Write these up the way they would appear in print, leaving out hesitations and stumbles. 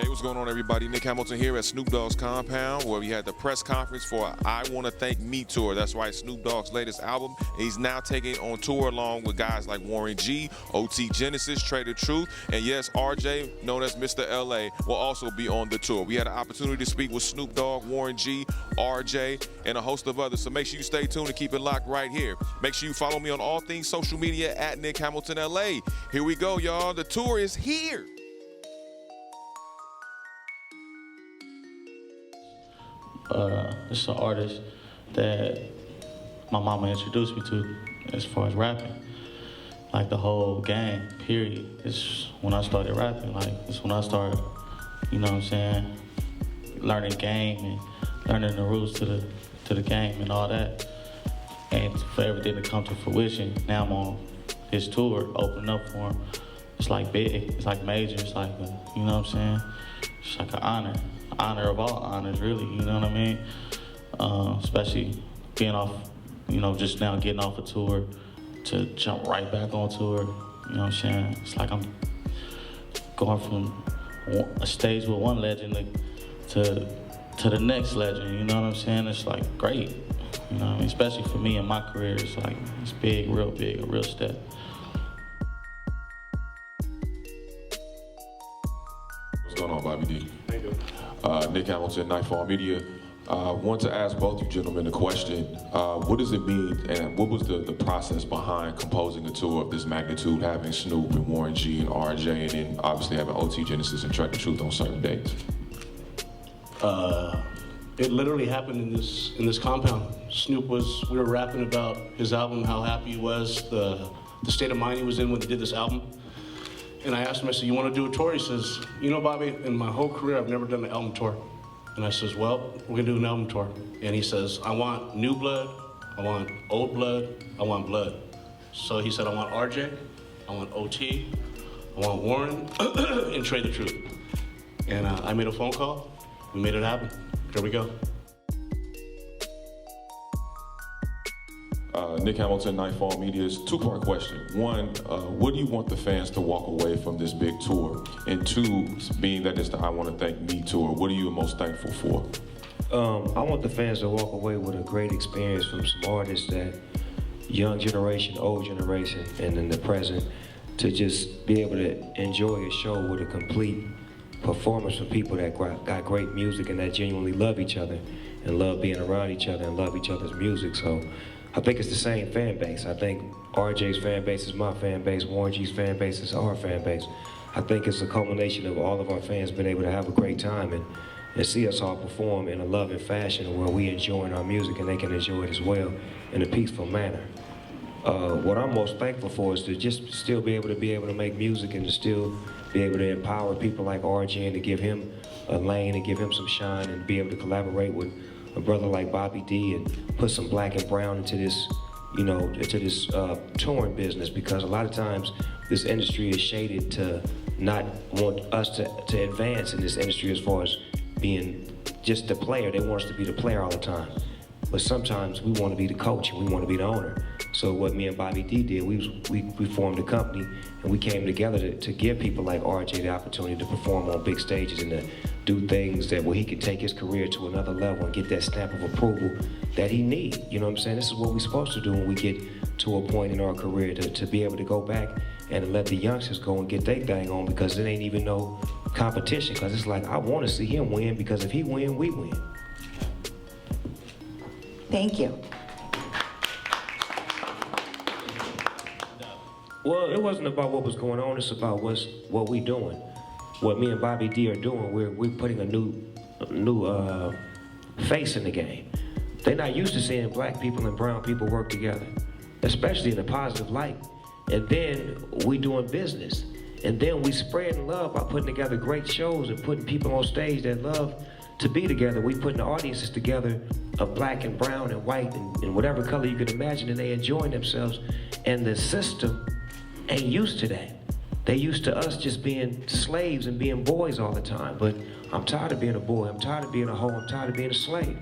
What's going on, everybody? Nick Hamilton here at Snoop Dogg's compound, where we had the press conference for I Wanna Thank Me tour. That's right, Snoop Dogg's latest album. He's now taking on tour along with guys like Warren G, OT Genesis, Trader Truth, and yes, RJ, known as Mr. LA, will also be on the tour. We had an opportunity to speak with Snoop Dogg, Warren G, RJ, and a host of others. So make sure you stay tuned and keep it locked right here. Make sure you follow me on all things social media at Nick Hamilton LA. Here we go, y'all. The tour is here. It's an artist that my mama introduced me to as far as rapping. Like the whole game, period. It's when I started rapping, like it's when I started, you know what I'm saying, learning game and learning the rules to the game and all that. And for everything to come to fruition, now I'm on this tour, opening up for him. It's like big, it's like major, it's like, you know what I'm saying? It's like an honor of all honors, really, you know what I mean? Especially being off, you know, just now getting off a tour to jump right back on tour, you know what I'm saying? It's like I'm going from a stage with one legend to the next legend, you know what I'm saying? It's like great, you know what I mean? Especially for me in my career, it's like, it's big, a real step. What's going on, Bobby D? Nick Hamilton, Nightfall Media. Want to ask both you gentlemen a question. What does it mean, and what was the process behind composing a tour of this magnitude, having Snoop and Warren G and RJ, and then obviously having OT Genesis and Trader Truth on certain dates? It literally happened in this compound. Snoop we were rapping about his album, how happy he was, the state of mind he was in when he did this album. And I asked him, I said, you want to do a tour? He says, you know, Bobby, in my whole career, I've never done an album tour. And I says, well, we're gonna do an album tour. And he says, I want new blood, I want old blood, I want blood. So he said, I want RJ, I want OT, I want Warren, and Trader Truth. And I made a phone call, we made it happen. Here we go. Nick Hamilton, Nightfall Media's two-part question. One, what do you want the fans to walk away from this big tour? And two, being that it's the I Wanna Thank Me tour, what are you most thankful for? I want the fans to walk away with a great experience from some artists that young generation, old generation, and in the present, to just be able to enjoy a show with a complete performance from people that got great music and that genuinely love each other and love being around each other and love each other's music. So I think it's the same fan base. I think RJ's fan base is my fan base, Warren G's fan base is our fan base. I think it's a culmination of all of our fans being able to have a great time and see us all perform in a loving fashion where we enjoying our music and they can enjoy it as well in a peaceful manner. What I'm most thankful for is to just still be able to make music and to still be able to empower people like RJ and to give him a lane and give him some shine and be able to collaborate with a brother like Bobby D and put some black and brown into this, you know, into this touring business, because a lot of times this industry is shaded to not want us to advance in this industry as far as being just the player. They want us to be the player all the time. But sometimes we want to be the coach and we want to be the owner. So what me and Bobby D did, we formed a company and we came together to give people like RJ the opportunity to perform on big stages and to do things that where he could take his career to another level and get that stamp of approval that he needs. You know what I'm saying? This is what we're supposed to do when we get to a point in our career to be able to go back and let the youngsters go and get their thing on, because it ain't even no competition. Because it's like, I want to see him win, because if he win, we win. Thank you. Well, it wasn't about what was going on. It's about what we doing. What me and Bobby D are doing. We're putting a new face in the game. They're not used to seeing black people and brown people work together, especially in a positive light. And then we doing business. And then we spreading love by putting together great shows and putting people on stage that love to be together. We putting the audiences together of black and brown and white and whatever color you could imagine, and they enjoying themselves. And the system ain't used to that. They used to us just being slaves and being boys all the time. But I'm tired of being a boy. I'm tired of being a hoe. I'm tired of being a slave.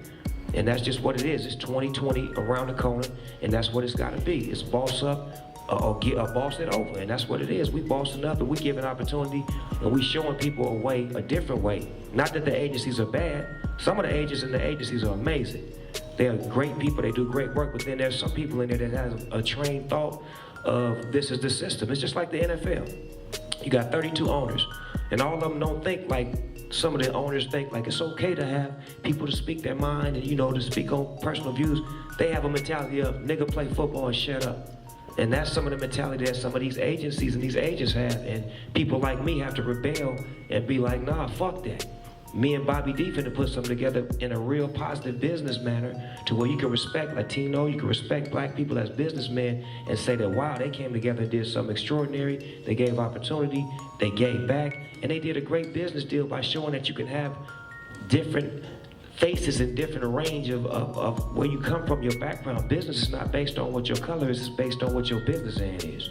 And that's just what it is. It's 2020 around the corner, and that's what it's got to be. It's boss up, or boss it over, and that's what it is. We bossing up and we giving opportunity, and we showing people a way, a different way. Not that the agencies are bad. Some of the agents in the agencies are amazing. They are great people, they do great work, but then there's some people in there that has a trained thought of this is the system. It's just like the NFL. You got 32 owners, and all of them don't think like some of the owners think. Like, it's okay to have people to speak their mind and, to speak on personal views. They have a mentality of, nigga, play football and shut up. And that's some of the mentality that some of these agencies and these agents have, and people like me have to rebel and be like, nah, fuck that. Me and Bobby D finna put something together in a real positive business manner to where you can respect Latino, you can respect black people as businessmen and say that, wow, they came together and did something extraordinary. They gave opportunity, they gave back, and they did a great business deal by showing that you can have different faces and different range of where you come from, your background. Business is not based on what your color is, it's based on what your business end is.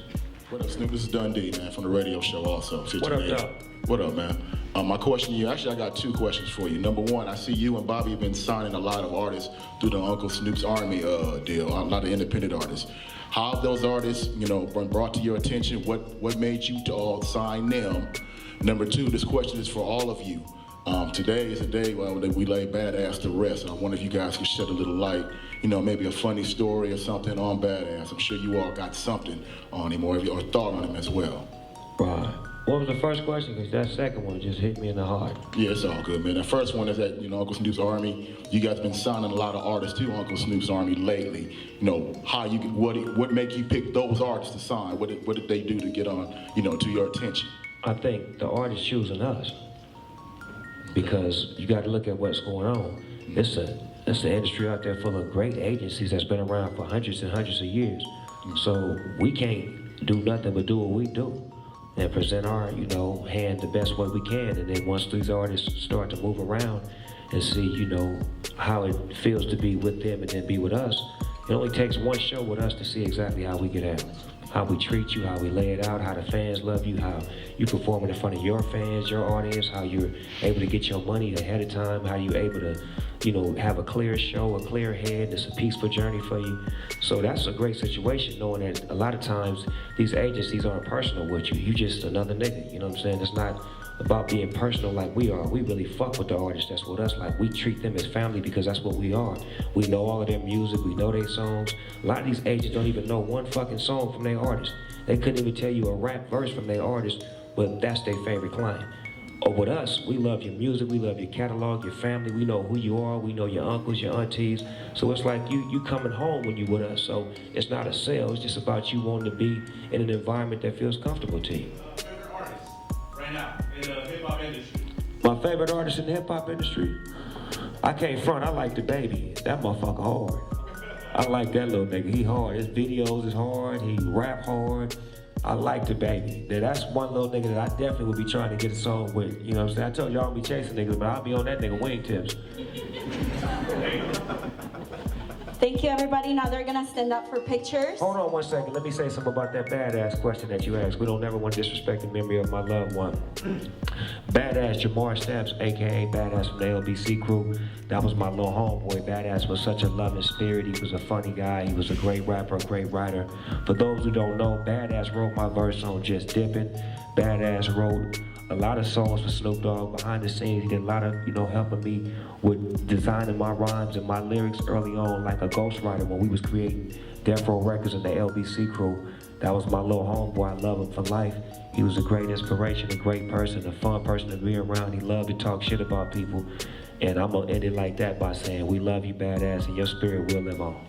What up, Snoop? This is Dundee, man, from the radio show also. What up, Doc? What up, man? My question to you, actually, I got two questions for you. Number one, I see you and Bobby have been signing a lot of artists through the Uncle Snoop's Army deal, a lot of independent artists. How have those artists, been brought to your attention? What made you to all sign them? Number two, this question is for all of you. Today is a day that we lay Badass to rest, and I wonder if you guys could shed a little light, maybe a funny story or something on Badass. I'm sure you all got something on him or thought on him as well. Right. What was the first question? Because that second one just hit me in the heart. Yeah, it's all good, man. The first one is that, Uncle Snoop's Army, you guys been signing a lot of artists to Uncle Snoop's Army lately. What make you pick those artists to sign? What did they do to get on, to your attention? I think the artists choosing us. Because you got to look at what's going on. It's an industry out there full of great agencies that's been around for hundreds and hundreds of years. So we can't do nothing but do what we do and present our, hand the best way we can. And then once these artists start to move around and see, how it feels to be with them and then be with us, it only takes one show with us to see exactly how we get out. How we treat you, how we lay it out, how the fans love you, how you perform in front of your fans, your audience, how you're able to get your money ahead of time, how you're able to, have a clear show, a clear head, it's a peaceful journey for you. So that's a great situation, knowing that a lot of times these agencies aren't personal with you. You just another nigga, you know what I'm saying? It's not about being personal like we are. We really fuck with the artists that's with us. Like, we treat them as family because that's what we are. We know all of their music, we know their songs. A lot of these agents don't even know one fucking song from their artist. They couldn't even tell you a rap verse from their artist, but that's their favorite client. Or with us, we love your music, we love your catalog, your family, we know who you are, we know your uncles, your aunties. So it's like you coming home when you with us. So it's not a sale, it's just about you wanting to be in an environment that feels comfortable to you. Favorite artist right now in the hip-hop industry? My favorite artist in the hip-hop industry? I can't front, I like the Baby. That motherfucker hard. I like that little nigga, he hard. His videos is hard, he rap hard. I like the Baby. That's one little nigga that I definitely would be trying to get a song with. You know what I'm saying? I told y'all I don't be chasing niggas, but I'll be on that nigga wingtips. Thank you, everybody. Now they're gonna stand up for pictures. Hold on one second. Let me say something about that Badass question that you asked. We don't ever want to disrespect the memory of my loved one. Badass Jamar Stamps, a.k.a. Badass from the LBC crew. That was my little homeboy. Badass was such a loving spirit. He was a funny guy. He was a great rapper, a great writer. For those who don't know, Badass wrote my verse on Just Dippin'. Badass wrote a lot of songs for Snoop Dogg behind the scenes. He did a lot of, helping me with designing my rhymes and my lyrics early on, like a ghostwriter when we was creating Death Row Records and the LBC crew. That was my little homeboy. I love him for life. He was a great inspiration, a great person, a fun person to be around. He loved to talk shit about people. And I'm gonna end it like that by saying, we love you, Badass, and your spirit will live on.